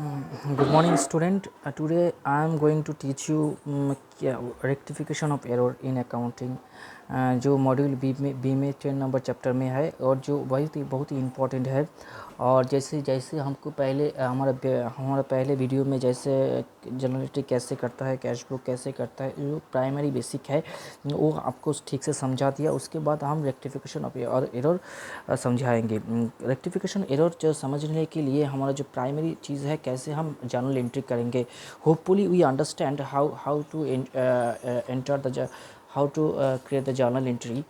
Good morning, student. Today I am going to teach you rectification of error in accounting, जो module B में 10 number chapter में है और जो बहुत ही इम्पोर्टेंट है। और जैसे जैसे हमको पहले हमारा पहले वीडियो में जैसे जनरल एंट्री कैसे करता है, कैश फ्लो कैसे करता है, जो प्राइमरी बेसिक है वो आपको ठीक से समझा दिया। उसके बाद हम रेक्टिफिकेशन ऑफ एरर समझाएंगे। रेक्टिफिकेशन एरर जो समझने के लिए हमारा जो प्राइमरी चीज़ है, कैसे हम जर्नल एंट्री करेंगे। Hopefully we understand how to enter the how to create the journal entry.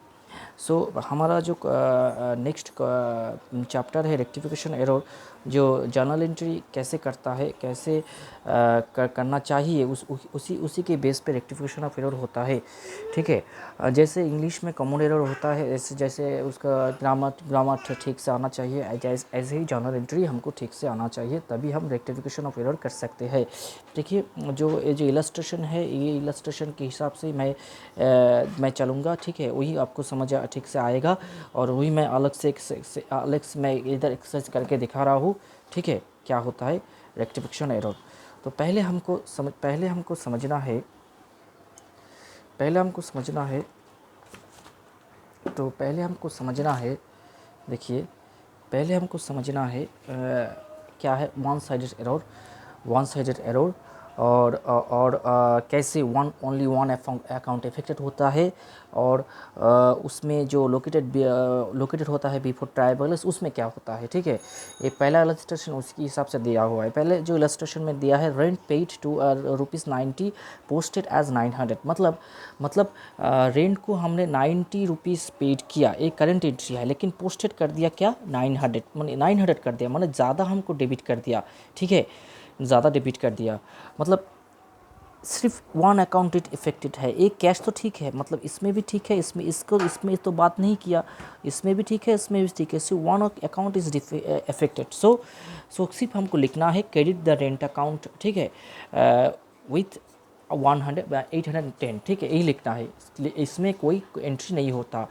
So हमारा जो नेक्स्ट चैप्टर है रेक्टिफिकेशन एरर, जो जर्नल एंट्री कैसे करता है, कैसे करना चाहिए, उसी के बेस पे रेक्टिफिकेशन ऑफ एरर होता है। ठीक है, जैसे इंग्लिश में कॉमन एरर होता है, जैसे उसका ग्रामर ठीक से आना चाहिए, ऐसे ही जर्नल एंट्री हमको ठीक से आना चाहिए, तभी हम रेक्टिफिकेशन ऑफ एरर कर सकते हैं। देखिए, जो इलस्ट्रेशन है, ये इलस्ट्रेशन के हिसाब से मैं चलूँगा। ठीक है, वही आपको समझ ठीक से आएगा और वही मैं अलग से मैं इधर एक्सरसाइज करके दिखा रहा हूँ। ठीक है, क्या होता है रेक्टिफिकेशन एरर। तो पहले हमको समझना है देखिए, पहले हमको समझना है क्या है वन साइडेड एरर और कैसे ओनली वन अकाउंट इफेक्टेड होता है, और उसमें जो लोकेटेड होता है बिफोर ट्रायल बैलेंस, उसमें क्या होता है। ठीक है, ये पहला इलस्ट्रेशन उसके हिसाब से दिया हुआ है। पहले जो इलस्ट्रेशन में दिया है, rent paid to ₹90 posted as 900, मतलब रेंट को हमने 90 रुपीज़ पेड किया, एक करंट एंट्री है, लेकिन पोस्टेड कर दिया क्या 900, मैंने 900 कर दिया, मैंने ज़्यादा हमको डेबिट कर दिया। ठीक है, ज़्यादा डेबिट कर दिया, मतलब सिर्फ वन अकाउंट इट इफेक्टेड है। एक कैश तो ठीक है, मतलब इसमें भी ठीक है, इसमें तो बात नहीं किया, इसमें भी ठीक है, इसमें भी ठीक है, सिर्फ वन अकाउंट इज इफेक्टेड। सो सिर्फ हमको लिखना है क्रेडिट द रेंट अकाउंट। ठीक है, विथ 810। ठीक है, यही लिखना है, इसमें कोई एंट्री नहीं होता।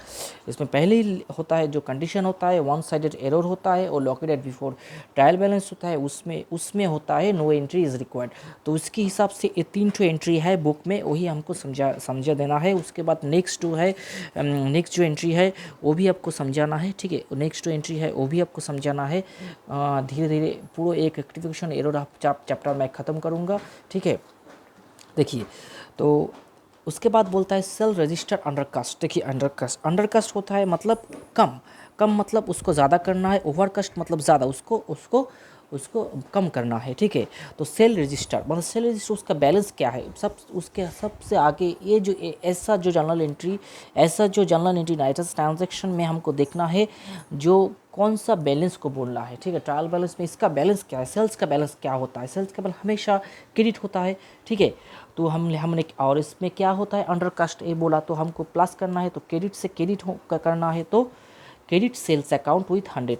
इसमें पहले ही होता है जो कंडीशन होता है, वन साइडेड एरर होता है, और लोकेटेड बिफोर ट्रायल बैलेंस होता है, उसमें होता है नो एंट्री इज़ रिक्वायर्ड। तो उसके हिसाब से ये 3 एंट्री है बुक में, वही हमको समझा देना है। उसके बाद नेक्स्ट जो एंट्री है वो भी आपको समझाना है। ठीक है, नेक्स्ट जो एंट्री है वो भी आपको समझाना है। धीरे धीरे पूरा एक रेक्टिफिकेशन एरर चैप्टर मैं ख़त्म करूँगा। ठीक है, देखिए, तो उसके बाद बोलता है सेल रजिस्टर अंडरकास्ट। देखिए, अंडरकास्ट होता है मतलब कम मतलब उसको ज़्यादा करना है, ओवरकास्ट मतलब ज़्यादा उसको कम करना है। ठीक है, तो सेल रजिस्टर मतलब सेल रजिस्टर उसका बैलेंस क्या है, उसके सबसे आगे ये जो ऐसा जो जर्नल एंट्री नाइट्रस ट्रांजैक्शन में हमको देखना है जो कौन सा बैलेंस को बोलना है। ठीक है, ट्रायल बैलेंस में इसका बैलेंस क्या है, सेल्स का बैलेंस क्या होता है, सेल्स का बैलेंस हमेशा क्रेडिट होता है। ठीक है, तो हमने और इसमें क्या होता है अंडरकास्ट, ये बोला तो हमको प्लस करना है, तो क्रेडिट से क्रेडिट करना है, तो क्रेडिट सेल्स अकाउंट विथ 100।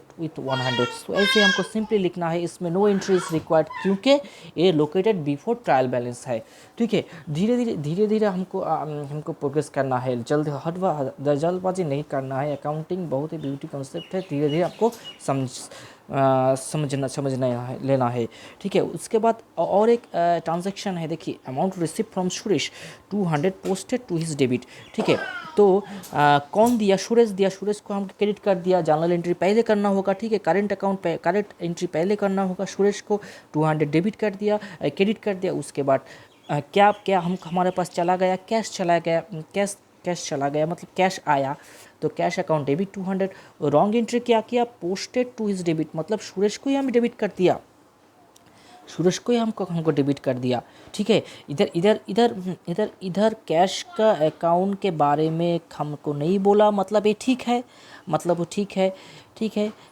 तो ऐसे हमको सिंपली लिखना है, इसमें नो एंट्री इज रिक्वायर्ड क्योंकि ये लोकेटेड बिफोर ट्रायल बैलेंस है। ठीक है, धीरे धीरे हमको प्रोग्रेस करना है, जल्दबाजी नहीं करना है। अकाउंटिंग बहुत ही ब्यूटी कॉन्सेप्ट है, धीरे धीरे आपको लेना है। ठीक है, उसके बाद और एक ट्रांजैक्शन है। देखिए, amount receive from Suresh 200 posted to his debit. ठीक है, तो कौन दिया, सुरेश को हम क्रेडिट कर दिया, जर्नल एंट्री पहले करना होगा। ठीक है, करंट एंट्री पहले करना होगा, सुरेश को 200 डेबिट कर दिया, क्रेडिट कर दिया। उसके बाद क्या हमारे पास चला गया, कैश चला गया मतलब कैश आया, तो cash account debit 200। Wrong entry क्या किया, पोस्टेड टू हिज डेबिट, मतलब सुरेश को ही हम डेबिट कर दिया, हमको डेबिट कर दिया। ठीक है, इधर कैश का अकाउंट के बारे में हमको नहीं बोला, मतलब ये ठीक है, मतलब वो ठीक है।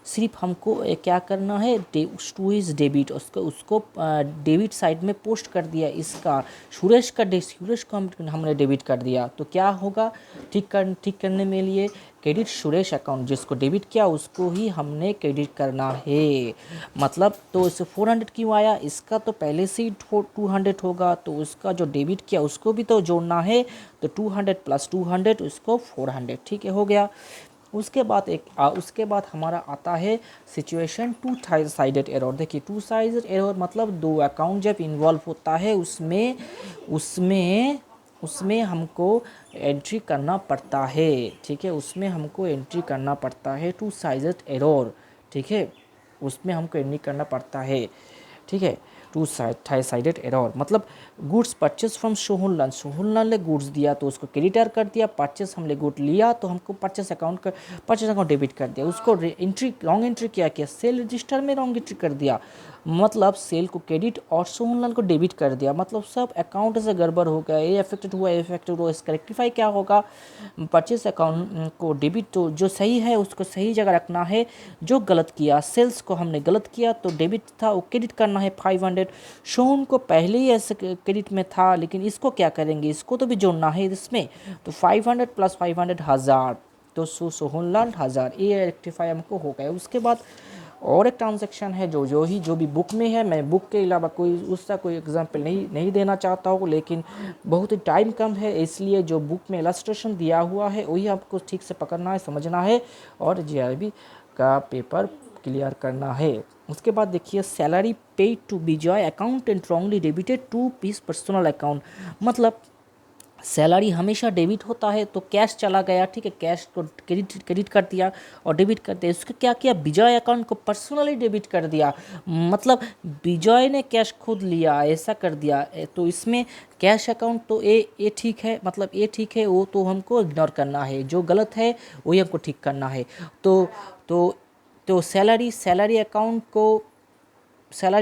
सिर्फ हमको क्या करना है, टू इज डेबिट, उसको डेबिट साइड में पोस्ट कर दिया। इसका सुरेश को हमने डेबिट कर दिया, तो क्या होगा, ठीक करने में लिए क्रेडिट सुरेश अकाउंट, जिसको डेबिट किया उसको ही हमने क्रेडिट करना है। मतलब तो इसे 400 क्यों आया, इसका तो पहले से ही 200 होगा, तो उसका जो डेबिट किया उसको भी तो जोड़ना है, तो 200 + 200 उसको 400। ठीक है, हो गया। उसके बाद हमारा आता है सिचुएशन टू साइडेड एरर। देखिए टू साइडेड एरर मतलब दो अकाउंट जब इन्वॉल्व होता है उसमें उसमें हमको एंट्री करना पड़ता है, ठीक है, उसमें हमको एंट्री करना पड़ता है टू साइडेड एरर, ठीक है, उसमें हमको एंट्री करना पड़ता है, ठीक है। टू साइडेड एरर मतलब गुड्स परचेस फ्रॉम सोहुनलाल, सोहुनलाल ने गुड्स दिया तो उसको क्रेडिटर कर दिया, परचेस हमने गुड लिया तो हमको परचेस अकाउंट डेबिट कर दिया, उसको एंट्री रॉन्ग एंट्री किया सेल रजिस्टर में रॉन्ग एंट्री कर दिया, मतलब सेल को क्रेडिट और सोहुनलाल को डेबिट कर दिया, मतलब सब अकाउंट से गड़बड़ हो गया, ये अफेक्टेड हुआ, इसका रेक्टिफाई क्या होगा, परचेस अकाउंट को डेबिट तो जो सही है उसको सही जगह रखना है, जो गलत किया सेल्स को हमने गलत किया तो डेबिट था वो क्रेडिट करना है 500, सोहन को पहले ही ऐसे क्रेडिट में था लेकिन इसको क्या करेंगे, इसको तो भी जोड़ना है इसमें, तो 500 प्लस 500 1000, तो सोहनलाल 1000, ये रेक्टिफाई हमको हो गया। उसके बाद और एक ट्रांजैक्शन है जो भी बुक में है, मैं बुक के अलावा उसका कोई एग्जांपल नहीं देना चाहता हूँ, लेकिन बहुत ही टाइम कम है इसलिए जो बुक में इलस्ट्रेशन दिया हुआ है वही आपको ठीक से पकड़ना है, समझना है और जीआरबी का पेपर क्लियर करना है। उसके बाद देखिए salary paid to Vijay account and wrongly debited to peace personal account, मतलब सैलरी हमेशा डेबिट होता है तो कैश चला गया, ठीक है, कैश को क्रेडिट कर दिया और डेबिट कर दिया, उसके क्या किया विजय अकाउंट को पर्सनली डेबिट कर दिया, मतलब विजय ने कैश खुद लिया ऐसा कर दिया, तो इसमें कैश अकाउंट तो ये ठीक है, मतलब ये ठीक है, वो तो हमको इग्नोर करना है, जो गलत है वही हमको ठीक करना है। तो तो तो सैलरी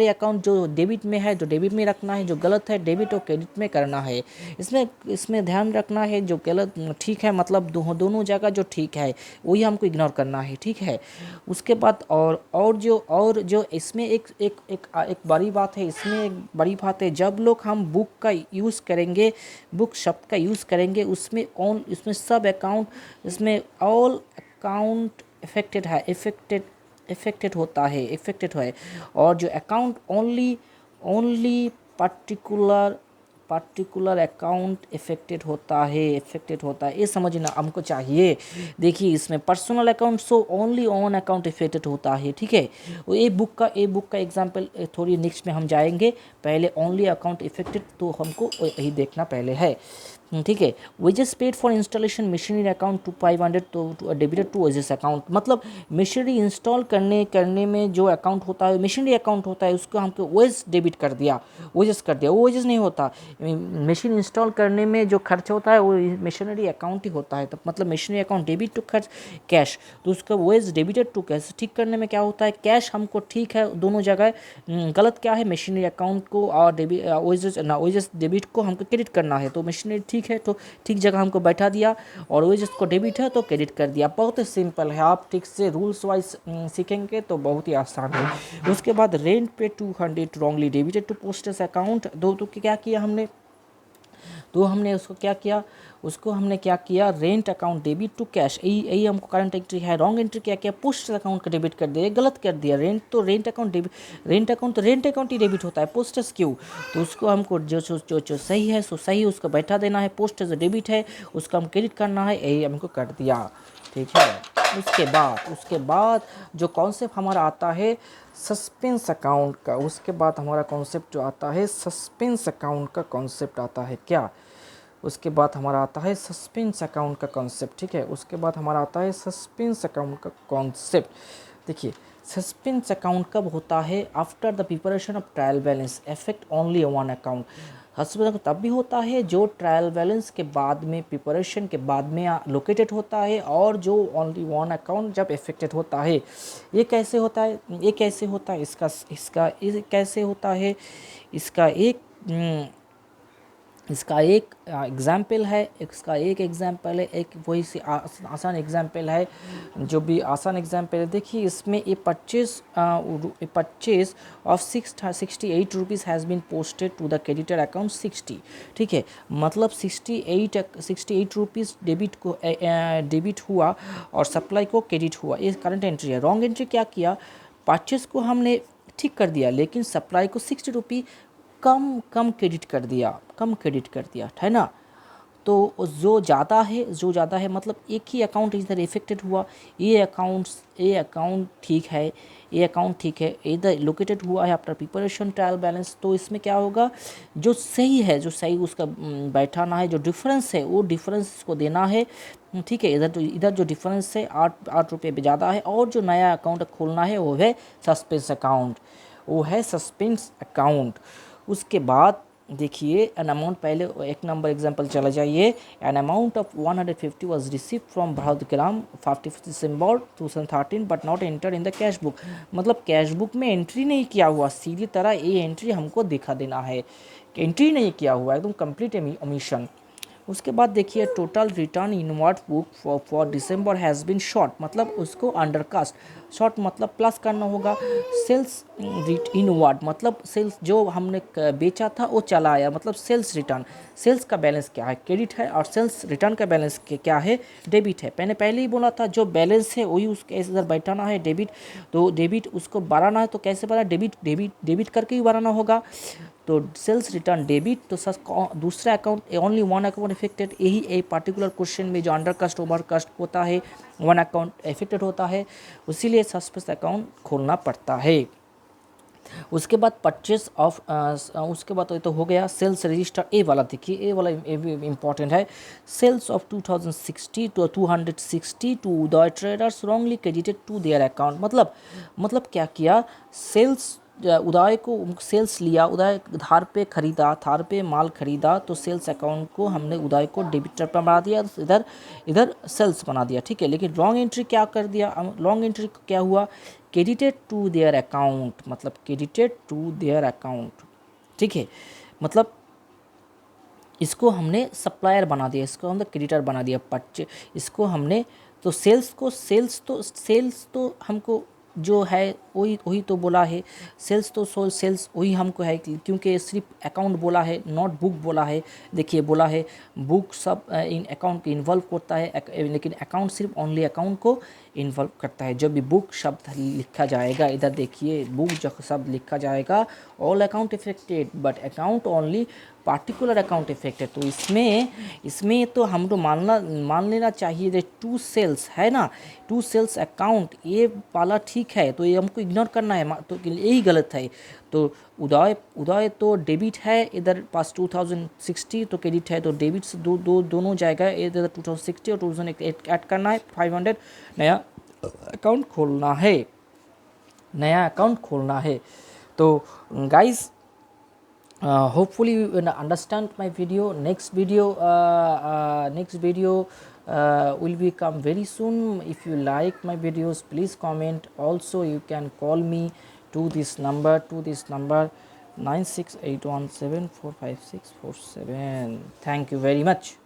अकाउंट जो डेबिट में है जो डेबिट में रखना है, जो गलत है डेबिट और क्रेडिट में करना है, इसमें ध्यान रखना है, जो गलत ठीक है मतलब दोनों जगह जो ठीक है वही हमको इग्नोर करना है, ठीक है। उसके बाद और जो इसमें एक बड़ी बात है, इसमें एक बड़ी बात है, जब लोग हम बुक का यूज़ करेंगे, बुक शब्द का यूज़ करेंगे इसमें सब अकाउंट, इसमें ऑल अकाउंट इफेक्टेड है, और जो account only particular account affected होता है, ये समझना हमको चाहिए। देखिए इसमें personal account so only on account affected होता है, ठीक है। ये बुक का एग्जांपल थोड़ी नेक्स्ट में हम जाएंगे, पहले ओनली अकाउंट इफेक्टेड तो हमको यही देखना पहले है, ठीक है। Wages paid for installation machinery account to 500 तो डेबिटेड टू वेजेस अकाउंट, मतलब मशीनरी इंस्टॉल करने में जो अकाउंट होता है मशीनरी अकाउंट होता है उसको हमको वेज डेबिट कर दिया, वेजेस कर दिया, वो वेजेस नहीं होता, मशीन इंस्टॉल करने में जो खर्च होता है वो मशीनरी अकाउंट ही होता है, तो मतलब मशीनरी अकाउंट डेबिट टू खर्च कैश, तो उसका वेज डेबिटेड टू कैश ठीक करने में क्या होता है, कैश हमको ठीक है दोनों जगह, गलत क्या है मशीनरी अकाउंट को और वेजेस डेबिट को हमको क्रेडिट करना है, तो मशीनरी ठीक है तो ठीक जगह हमको बैठा दिया, और वो जिसको डेबिट है तो क्रेडिट कर दिया, बहुत ही सिंपल है, आप ठीक से रूल्स वाइज सीखेंगे तो बहुत ही आसान है। उसके बाद rent pay 200 wrongly debited to posters account, तो क्या किया हमने, तो हमने उसको हमने क्या किया rent account debit to cash, यही हमको करंट एंट्री है, रॉन्ग एंट्री क्या किया पोस्ट अकाउंट का डेबिट कर दिया, गलत कर दिया, रेंट अकाउंट ही डेबिट होता है, पोस्टर्स क्यों, तो उसको हमको जो सही है सो सही उसको बैठा देना है, पोस्टर्स डेबिट है उसका हम क्रेडिट करना है, यही हमको कर दिया, ठीक है। उसके बाद जो कॉन्सेप्ट हमारा आता है सस्पेंस अकाउंट का, उसके बाद हमारा कॉन्सेप्ट जो आता है सस्पेंस अकाउंट का कॉन्सेप्ट आता है क्या, उसके बाद हमारा आता है सस्पेंस अकाउंट का कॉन्सेप्ट, ठीक है। उसके बाद हमारा आता है सस्पेंस अकाउंट का कॉन्सेप्ट। देखिए सस्पेंस अकाउंट कब होता है, after the preparation of trial balance affect only one account, suspense account तब भी होता है जो ट्रायल बैलेंस के बाद में प्रिपरेशन के बाद में लोकेटेड होता है, और जो ओनली वन अकाउंट जब इफेक्टेड होता है। ये कैसे होता है ये कैसे होता है, इसका एक एग्जाम्पल है, एक वही से आसान एग्जाम्पल है, जो भी आसान एग्जाम्पल है। देखिए इसमें ये purchase of 68 rupees has been posted to the creditor account 60, ठीक है, मतलब 68 रुपीज़ डेबिट हुआ और सप्लाई को क्रेडिट हुआ, ये करंट एंट्री है। रॉन्ग एंट्री क्या किया, परचेज को हमने ठीक कर दिया लेकिन सप्लाई को 60 रुपये कम क्रेडिट कर दिया, है ना। तो जो ज़्यादा है मतलब एक ही अकाउंट इधर इफेक्टेड हुआ, ये अकाउंट ठीक है, ये अकाउंट ठीक है, इधर लोकेटेड हुआ है आफ्टर प्रिपरेशन ट्रायल बैलेंस। तो इसमें क्या होगा, जो सही उसका बैठाना है, जो डिफरेंस है वो डिफरेंस को देना है, ठीक है। इधर जो डिफरेंस है 8 रुपये पे ज़्यादा है, और जो नया अकाउंट खोलना है वो है सस्पेंस अकाउंट। उसके बाद देखिए एन अमाउंट, पहले एक नंबर एग्जांपल चला जाइए। An amount of 150 was received from Bharatgram 45 December 2013 but not enter in the cash book. मतलब कैश बुक में एंट्री नहीं किया हुआ, सीधी तरह ये एंट्री हमको दिखा देना है, एंट्री नहीं किया हुआ, एकदम कंप्लीट ओमिशन। उसके बाद देखिए total return inward book for December has been short, मतलब उसको अंडरकास्ट, शॉर्ट मतलब प्लस करना होगा। सेल्स इनवर्ड मतलब सेल्स जो हमने बेचा था वो चला आया, मतलब सेल्स रिटर्न। सेल्स का बैलेंस क्या है, क्रेडिट है, और सेल्स रिटर्न का बैलेंस क्या है, डेबिट है। मैंने पहले ही बोला था जो बैलेंस है वही उसके इधर बैठाना है, डेबिट। तो डेबिट उसको बढ़ाना है तो कैसे बढ़ा, डेबिट करके ही बढ़ाना होगा। तो सेल्स रिटर्न डेबिट, तो दूसरा account, only one account affected, यही एक पार्टिकुलर क्वेश्चन में जो अंडरकास्ट ओवरकास्ट होता है वन अकाउंट इफेक्टेड होता है, इसीलिए सस्पेंस अकाउंट खोलना पड़ता है। उसके बाद परचेस ऑफ, उसके बाद तो हो गया सेल्स रजिस्टर। ए वाला देखिए, ए वाला इम्पॉर्टेंट है। Sales of 2060 to 260 to Uday traders wrongly credited to their account. मतलब क्या किया, सेल्स उदय को सेल्स लिया, उदय धार पे माल खरीदा, तो सेल्स अकाउंट को हमने उदय को डेबिटर पर बना दिया, इधर सेल्स बना दिया, ठीक है। लेकिन रॉन्ग एंट्री क्या कर दिया, रॉन्ग एंट्री क्या हुआ, क्रेडिटेड टू देयर अकाउंट, मतलब क्रेडिटेड टू देयर अकाउंट, ठीक है। मतलब इसको हमने सप्लायर बना दिया, इसको हमने क्रेडिटर बना दिया, इसको हमने तो सेल्स तो हमको जो है वही तो बोला है, सेल्स वही हमको है, क्योंकि सिर्फ अकाउंट बोला है, नॉट बुक बोला है। देखिए बोला है बुक सब इन अकाउंट को इन्वॉल्व करता है, लेकिन अकाउंट सिर्फ ओनली अकाउंट को इन्वॉल्व करता है। जब भी बुक शब्द लिखा जाएगा, इधर देखिए बुक जब शब्द लिखा जाएगा, all account affected but account only particular account affected. तो इसमें तो हम तो मान लेना चाहिए जो टू सेल्स है ना, टू सेल्स अकाउंट ये वाला ठीक है, तो ये हमको इग्नोर करना है, तो यही गलत है। तो उदय तो डेबिट है, इधर पास 2060 तो क्रेडिट है, तो डेबिट से दोनों जाएगा, इधर 2060 और 2008 ऐड करना है, 500 नया अकाउंट खोलना है। तो guys, hopefully you will understand my video. Next video will become very soon. If you like my videos, please comment. Also you can call me to this number 9681745647. Thank you very much.